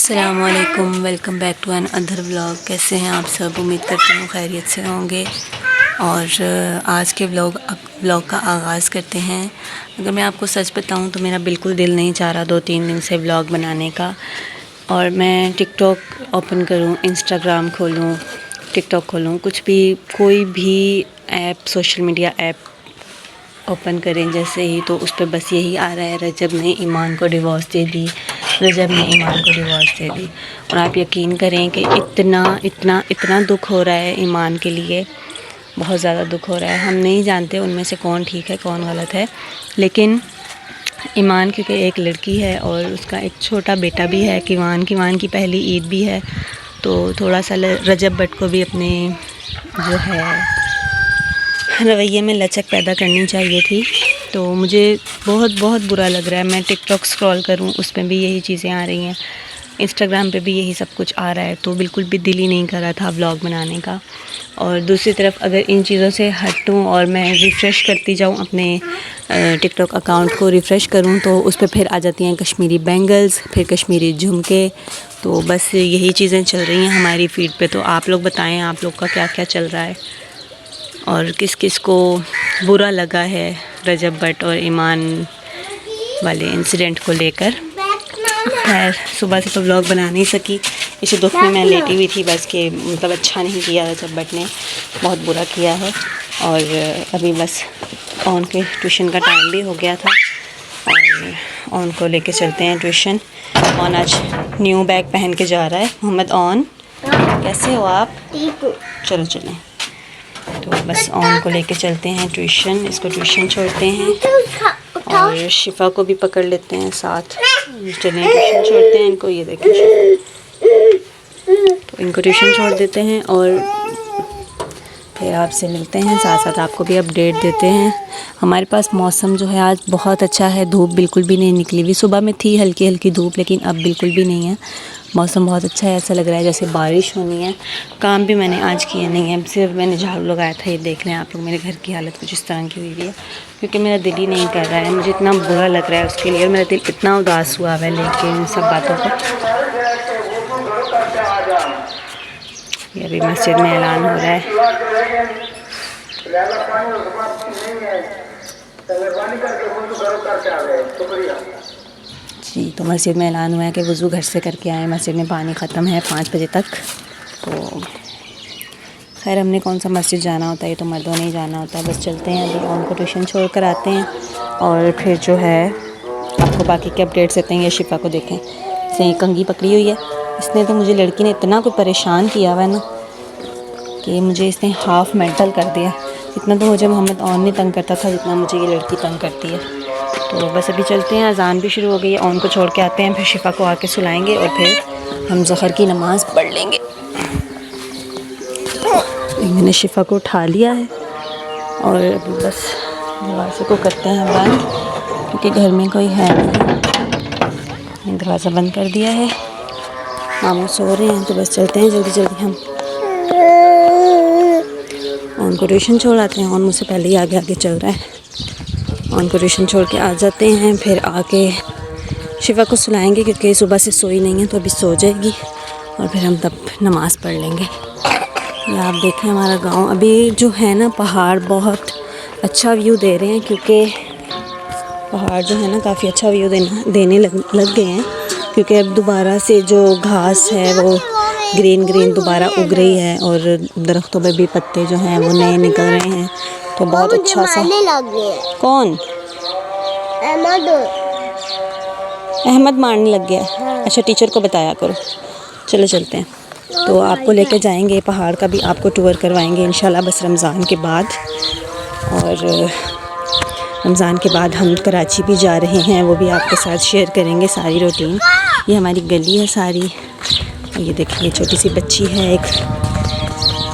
अस्सलामुअलैकुम, welcome back to another vlog. कैसे हैं आप सब? उम्मीद करती हूँ खैरियत से होंगे। और आज के व्लॉग का आगाज़ करते हैं। अगर मैं आपको सच बताऊँ तो मेरा बिल्कुल दिल नहीं चाह रहा 2-3 दिन से व्लॉग बनाने का। और मैं टिकटॉक ओपन करूँ, इंस्टाग्राम खोलूँ, टिकटॉक खोलूँ, कुछ भी कोई भी app, social media app open करें जैसे ही, तो उस पर बस यही आ रहा है, रजब ने ईमान को डिवोर्स दे दी, रजब ने ईमान को डिवोर्स दे दी। और आप यकीन करें कि इतना दुख हो रहा है ईमान के लिए, बहुत ज़्यादा दुख हो रहा है। हम नहीं जानते उनमें से कौन ठीक है कौन गलत है, लेकिन ईमान क्योंकि एक लड़की है और उसका एक छोटा बेटा भी है, किवान की पहली ईद भी है, तो थोड़ा सा रजब भट्ट को भी अपने जो है रवैये में लचक पैदा करनी चाहिए थी। तो मुझे बहुत बहुत बुरा लग रहा है। मैं टिकटॉक स्क्रॉल करूं, उसमें भी यही चीज़ें आ रही हैं, इंस्टाग्राम पे भी यही सब कुछ आ रहा है, तो बिल्कुल भी दिल ही नहीं कर रहा था व्लॉग बनाने का। और दूसरी तरफ अगर इन चीज़ों से हटूं और मैं रिफ़्रेश करती जाऊं, अपने टिकटॉक अकाउंट को रिफ़्रेश करूं, तो उस पर फिर आ जाती हैं कश्मीरी बैंगल्स, फिर कश्मीरी झुमके। तो बस यही चीज़ें चल रही हैं हमारी फ़ीड पे। तो आप लोग बताएं, आप लोग का क्या क्या चल रहा है और किस किस को बुरा लगा है रजब भट्ट और ईमान वाले इंसिडेंट को लेकर। खैर, सुबह से तो व्लॉग बना नहीं सकी, इसी दुख में मैं लेटी हुई थी बस, कि मतलब अच्छा नहीं किया रजब भट्ट ने, बहुत बुरा किया है। और अभी बस ऑन के ट्यूशन का टाइम भी हो गया था और ऑन को लेके चलते हैं ट्यूशन। ऑन आज न्यू बैग पहन के जा रहा है। मोहम्मद ऑन, कैसे हो आप? चलो चलें। तो बस ऑन को लेके चलते हैं ट्यूशन, इसको ट्यूशन छोड़ते हैं और शिफा को भी पकड़ लेते हैं साथ। चलें ट्यूशन छोड़ते हैं इनको, ये देखें, तो इनको ट्यूशन छोड़ देते हैं और फिर आपसे मिलते हैं, साथ साथ आपको भी अपडेट देते हैं। हमारे पास मौसम जो है आज बहुत अच्छा है, धूप बिल्कुल भी नहीं निकली हुई। सुबह में थी हल्की हल्की धूप, लेकिन अब बिल्कुल भी नहीं है। मौसम बहुत अच्छा है, ऐसा लग रहा है जैसे बारिश होनी है। काम भी मैंने आज किए नहीं है, सिर्फ मैंने झाड़ू लगाया था। ये देख लें आप लोग, मेरे घर की हालत कुछ इस तरह की हुई है, क्योंकि मेरा दिल ही नहीं कर रहा है। मुझे इतना बुरा लग रहा है उसके लिए, और मेरा दिल इतना उदास हुआ है लेके इन सब बातों को। ये अभी मस्जिद में ऐलान हो रहा है। जी, तो मस्जिद में ऐलान हुआ है कि वज़ू घर से करके आए। मस्जिद में पानी ख़त्म है 5 बजे तक। तो खैर, हमने कौन सा मस्जिद जाना होता है, ये तो मर्दों ने ही जाना होता है। बस चलते हैं, अभी उनको ट्यूशन छोड़ कर आते हैं और फिर जो है आपको बाकी के अपडेट्स देते हैं। ये शिफा को देखें, इसने कंघी पकड़ी हुई है। इसने तो मुझे, लड़की ने इतना कोई परेशान किया हुआ है ना, कि मुझे इसने हाफ़ मेंटल कर दिया। इतना तो मुझे मोहम्मद ऑन नहीं तंग करता था जितना मुझे ये लड़की तंग करती है। तो बस अभी चलते हैं, अज़ान भी शुरू हो गई है। ऑन को छोड़ के आते हैं, फिर शिफा को आके सुलाएंगे और फिर हम ज़हर की नमाज़ पढ़ लेंगे। मैंने शिफा को उठा लिया है और अभी बस दरवाज़े को करते हैं बंद, क्योंकि घर में कोई है नहीं। दरवाज़ा बंद कर दिया है, मामू सो रहे हैं। तो बस चलते हैं जल्दी जल्दी हम उनको ट्यूशन छोड़ आते हैं। और मुझसे पहले ही आगे आगे चल रहा है। उनको ट्यूशन छोड़ के आ जाते हैं, फिर आके शिफा को सुलाएंगे, क्योंकि सुबह से सोई नहीं है, तो अभी सो जाएगी और फिर हम तब नमाज़ पढ़ लेंगे। ये आप देखें हमारा गांव अभी जो है ना, पहाड़ बहुत अच्छा व्यू दे रहे हैं, क्योंकि पहाड़ जो है ना काफ़ी अच्छा व्यू देने लग गए हैं, क्योंकि अब दोबारा से जो घास है वो ग्रीन दोबारा उग रही है और दरख्तों पे भी पत्ते जो हैं वो नए निकल रहे हैं। तो बहुत अच्छा सा। कौन? अहमद मारने लग गया। अच्छा, टीचर को बताया करो। चलो चलते हैं, तो आपको लेकर जाएंगे, पहाड़ का भी आपको टूर करवाएंगे इंशाल्लाह, बस रमज़ान के बाद। और रमज़ान के बाद हम कराची भी जा रहे हैं, वो भी आपके साथ शेयर करेंगे सारी रूटीन। ये हमारी गली है सारी, ये देखिए छोटी सी बच्ची है एक।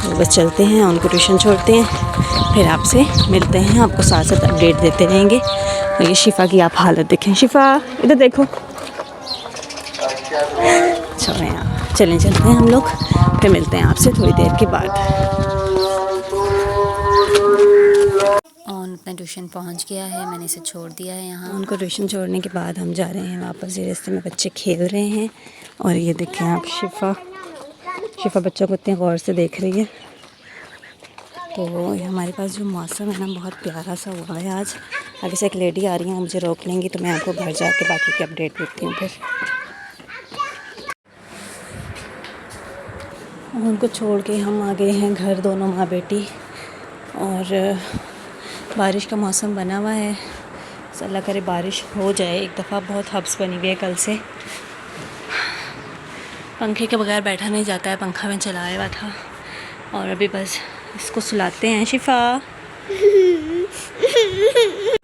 तो बस चलते हैं, उनको ट्यूशन छोड़ते हैं, फिर आपसे मिलते हैं, आपको साथ साथ अपडेट देते रहेंगे। और ये शिफा की आप हालत देखें। शिफा इधर देखो। चलें आप, चलते हैं हम लोग, फिर मिलते हैं आपसे थोड़ी देर के बाद। अपना ट्यूशन पहुंच गया है, मैंने इसे छोड़ दिया है यहाँ। उनको ट्यूशन छोड़ने के बाद हम जा रहे हैं वापस। ये रास्ते में बच्चे खेल रहे हैं और ये देखें आप, शिफा बच्चों को इतने गौर से देख रही है। तो हमारे पास जो मौसम है ना, बहुत प्यारा सा हुआ है आज। आगे से एक लेडी आ रही है, मुझे रोक लेंगी तो मैं आपको घर जाके बाकी की अपडेट देती हूँ फिर। उनको छोड़ के हम आ गए हैं घर, दोनों माँ बेटी। और बारिश का मौसम बना हुआ है, अल्लाह करे बारिश हो जाए एक दफ़ा। बहुत हब्स बनी हुई है कल से, पंखे के बगैर बैठा नहीं जाता है, पंखा में चलाया हुआ था। और अभी बस इसको सुलाते हैं, शिफा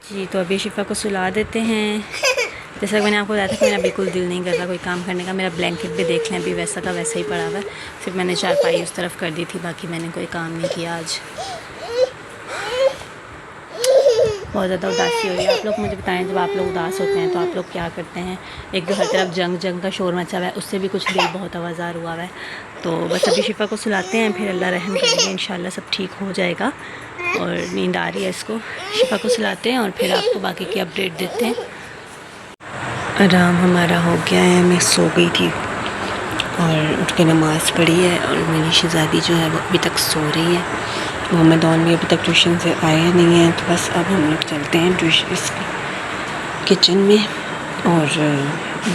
जी। तो अभी शिफा को सुला देते हैं। जैसा कि मैंने आपको बताया था कि मेरा बिल्कुल दिल नहीं कर रहा कोई काम करने का। मेरा ब्लैंकेट भी देख लें, अभी वैसा का वैसा ही पड़ा हुआ है। सिर्फ मैंने चारपाई उस तरफ कर दी थी, बाकी मैंने कोई काम नहीं किया आज। बहुत ज़्यादा उदासी हो रही है। आप लोग मुझे बताएं, जब आप लोग उदास होते हैं तो आप लोग क्या करते हैं? एक तो हर तरफ जंग का शोर मचा हुआ है, उससे भी कुछ दिल बहुत आवाज़ार हुआ है। तो बस अभी शिफा को सुलाते हैं, फिर अल्लाह रहम करेंगे, इंशाल्लाह सब ठीक हो जाएगा। और नींद आ रही है इसको, शिफा को सुलाते हैं और फिर आपको बाकी की अपडेट देते हैं। आराम हमारा हो गया है, मैं सो गई थी और उठ के नमाज़ पढ़ी है। और मेरी शहज़ादी जो है वो अभी तक सो रही है। मोहम्मद ऑन भी अभी तक ट्यूशन से आया नहीं है। तो बस अब हम लोग चलते हैं ट्यूशन किचन में और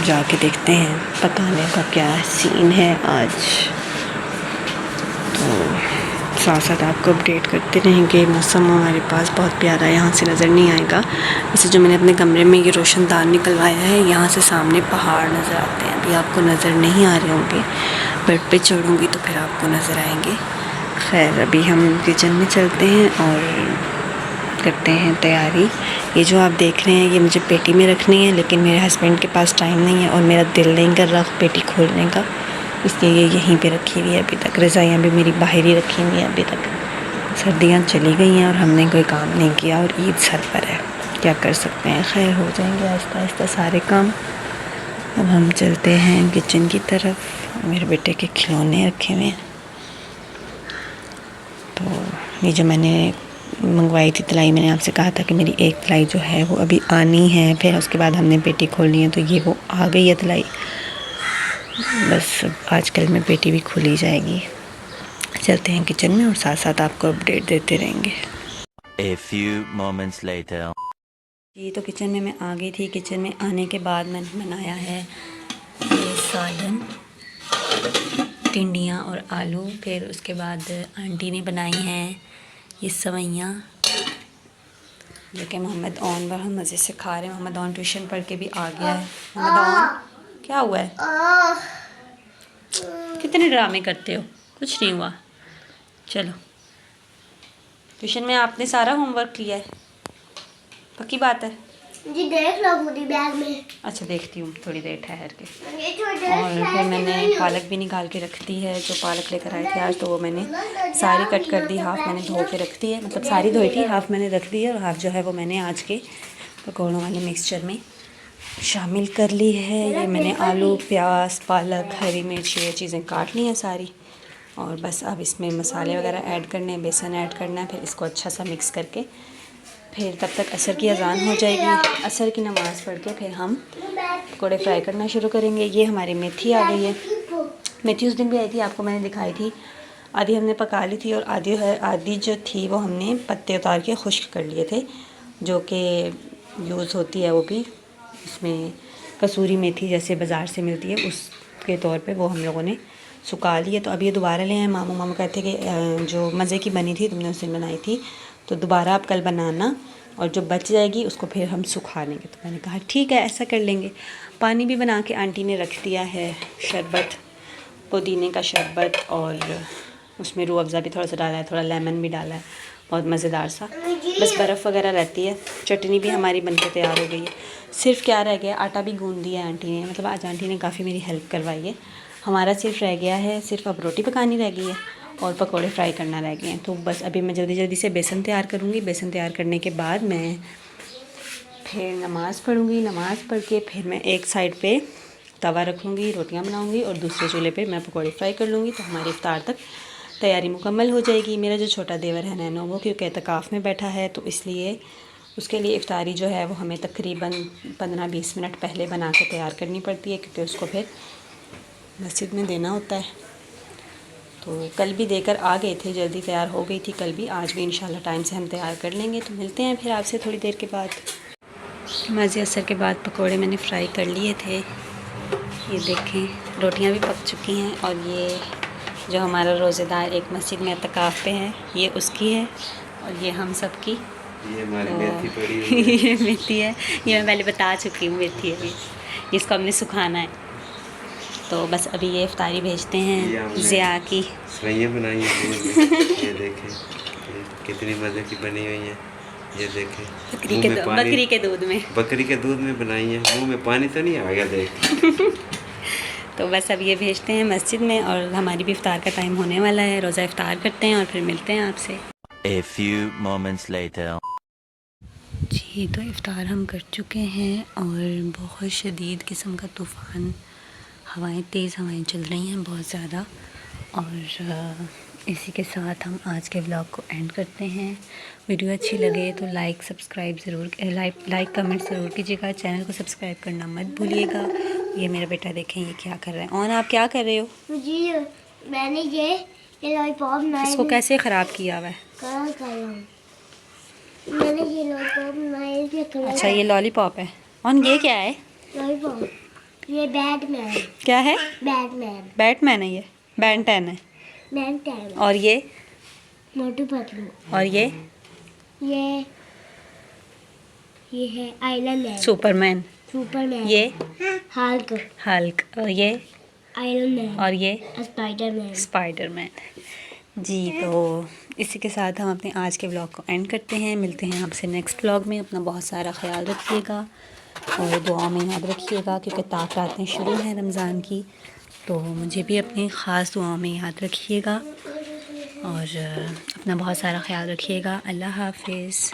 जाके देखते हैं पकाने का क्या सीन है आज। तो साथ साथ आपको अपडेट करते रहेंगे। मौसम हमारे पास बहुत प्यारा है, यहाँ से नज़र नहीं आएगा। वैसे जो मैंने अपने कमरे में ये रोशनदान निकलवाया है, यहाँ से सामने पहाड़ नज़र आते हैं। अभी आपको नज़र नहीं आ रहे होंगे, बेड पे चढ़ूँगी तो फिर आपको नज़र आएंगे। खैर अभी हम किचन में चलते हैं और करते हैं तैयारी। ये जो आप देख रहे हैं ये मुझे पेटी में रखनी है, लेकिन मेरे हस्बैंड के पास टाइम नहीं है और मेरा दिल नहीं कर रहा पेटी खोलने का, इसलिए ये यहीं पे रखी हुई है अभी तक। रज़ाइयाँ भी मेरी बाहर ही रखी हुई हैं अभी तक। सर्दियाँ चली गई हैं और हमने कोई काम नहीं किया और ईद सर पर है, क्या कर सकते हैं। खैर हो जाएंगे आहिस्ता आहिस्ता सारे काम। अब हम चलते हैं किचन की तरफ। मेरे बेटे के खिलौने रखे हुए हैं। तो ये जो मैंने मंगवाई थी तलाई, मैंने आपसे कहा था कि मेरी एक तलाई जो है वो अभी आनी है, फिर उसके बाद हमने पेटी खोलनी है। तो ये वो आ गई है तलाई, बस आजकल में पेटी भी खुली जाएगी। चलते हैं किचन में और साथ साथ आपको अपडेट देते रहेंगे। A few moments later. जी तो किचन में मैं आ गई थी। किचन में आने के बाद मैंने बनाया है ये सालन, टिंडियाँ और आलू। फिर उसके बाद आंटी ने बनाई हैं ये सवैयाँ, जो कि मोहम्मद ऑन बहुत मज़े से खा रहे हैं। मोहम्मद ऑन ट्यूशन पढ़ के भी आ गया है। मोहम्मद ऑन क्या हुआ है? कितने ड्रामे करते हो? कुछ नहीं हुआ, चलो। ट्यूशन में आपने सारा होमवर्क किया है? पक्की बात है जी, देख लो पूरी बैग में। अच्छा देखती हूँ, थोड़ी देर ठहर के। और फिर मैंने पालक भी निकाल के रख दी है, जो पालक लेकर आए थे आज, तो वो मैंने सारी कट कर दी। हाफ़ मैंने धो के रख दी है, मतलब सारी धोई थी, हाफ़ मैंने रख दी है और हाफ़ जो है वो मैंने आज के पकौड़ों वाले मिक्सचर में शामिल कर ली है। ये मैंने आलू, प्याज, पालक, हरी मिर्च ये चीज़ें काट ली हैं सारी। और बस अब इसमें मसाले वगैरह ऐड करने हैं, बेसन ऐड करना है, फिर इसको अच्छा सा मिक्स करके फिर तब तक असर की अज़ान हो जाएगी। असर की नमाज़ पढ़ के फिर हम पकौड़े फ्राई करना शुरू करेंगे। ये हमारी मेथी आ गई है। मेथी उस दिन भी आई थी, आपको मैंने दिखाई थी। आधी हमने पका ली थी और आधी जो थी वो हमने पत्ते उतार के खुश्क कर लिए थे, जो कि यूज़ होती है वो भी। इसमें कसूरी मेथी जैसे बाज़ार से मिलती है उसके तौर पे वो हम लोगों ने सुखा ली है। तो अब ये दोबारा ले आए। मामू कहते कि जो मज़े की बनी थी तुमने उस दिन बनाई थी, तो दोबारा आप कल बनाना और जो बच जाएगी उसको फिर हम सुखा लेंगे। तो मैंने कहा ठीक है ऐसा कर लेंगे। पानी भी बना के आंटी ने रख दिया है, शरबत, पुदीने का शरबत, और उसमें रूह अफ़ज़ा भी थोड़ा सा डाला है, थोड़ा लेमन भी डाला है, बहुत मज़ेदार सा। बस बर्फ़ वगैरह रहती है। चटनी भी हमारी बन के तैयार हो गई है। सिर्फ क्या रह गया, आटा भी गूँध दिया है आंटी ने, मतलब आज आंटी ने काफ़ी मेरी हेल्प करवाई है। हमारा सिर्फ रह गया है, सिर्फ अब रोटी पकानी रह गई है और पकोड़े फ्राई करना रह गए हैं। तो बस अभी मैं जल्दी से बेसन तैयार करूँगी। बेसन तैयार करने के बाद मैं फिर नमाज़ पढ़ूँगी। नमाज़ पढ़ के फिर मैं एक साइड पे तवा रखूँगी, रोटियां बनाऊँगी और दूसरे चूल्हे पे मैं पकोड़े फ्राई कर लूँगी। तो हमारी इफ्तार तक तैयारी मुकम्मल हो जाएगी। मेरा जो छोटा देवर है नैनो, वो क्योंकि एतकाफ़ में बैठा है, तो इसलिए उसके लिए इफ्तारी जो है वो हमें तकरीबन 15-20 मिनट पहले बना के तैयार करनी पड़ती है, क्योंकि उसको फिर मस्जिद में देना होता है। तो कल भी देकर आ गए थे, जल्दी तैयार हो गई थी कल भी, आज भी इंशाल्लाह टाइम से हम तैयार कर लेंगे। तो मिलते हैं फिर आपसे थोड़ी देर के बाद। नमाज असर के बाद पकोड़े मैंने फ्राई कर लिए थे, ये देखें। रोटियां भी पक चुकी हैं। और ये जो हमारा रोज़ेदार एक मस्जिद में इत्तिकाफ़ पे है, ये उसकी है और ये हम सब की। ये हमारी मेथी पड़ी है ये मेथी है, ये मैं पहले बता चुकी हूँ, मेथी है ये, इसको हमने सुखाना है। तो बस अभी ये इफ्तारी भेजते हैं ज़िया की। सवैयाँ बनाई हैं ये देखें, ये कितनी मज़े की बनी हुई हैं। ये देखें, बकरी के दूध में, बकरी के दूध में बनाई है। मुंह में पानी तो नहीं आ गया देख। तो बस अब ये भेजते हैं मस्जिद में और हमारी भी इफ्तार का टाइम होने वाला है। रोज़ा इफ्तार करते हैं और फिर मिलते हैं आपसे। A few moments later. जी, तो इफ्तार हम कर चुके हैं और बहुत शदीद किस्म का तूफ़ान, हवाएं, तेज़ हवाएं चल रही हैं बहुत ज़्यादा। और इसी के साथ हम आज के व्लॉग को एंड करते हैं। वीडियो अच्छी लगे तो लाइक सब्सक्राइब ज़रूर, लाइक कमेंट ज़रूर कीजिएगा। चैनल को सब्सक्राइब करना मत भूलिएगा। ये मेरा बेटा देखें ये क्या कर रहा है। और आप क्या कर रहे हो? जी मैंने ये लॉलीपॉप बनाया। इसको कैसे ख़राब किया हुआ है? मैंने ये लॉलीपॉप बनाया। अच्छा, ये लॉलीपॉप है। और ये क्या है? लॉलीपॉप, ये बैटमैन। क्या है? बैटमैन। बैटमैन है, ये बैन-10 है। बैटमैन। और ये? मोटू पतलू। और ये है आयरन मैन। सुपरमैन। सुपरमैन। ये हल्क। और ये आयरन मैन। और ये स्पाइडरमैन। स्पाइडरमैन। जी, तो इसी के साथ हम अपने आज के व्लॉग को एंड करते हैं। मिलते हैं आपसे नेक्स्ट व्लॉग में। अपना बहुत सारा ख्याल रखिएगा और दुआ में याद रखिएगा, क्योंकि ताक़ातें शुरू हैं रमज़ान की। तो मुझे भी अपनी ख़ास दुआओं में याद रखिएगा और अपना बहुत सारा ख्याल रखिएगा। अल्लाह हाफ़िज़।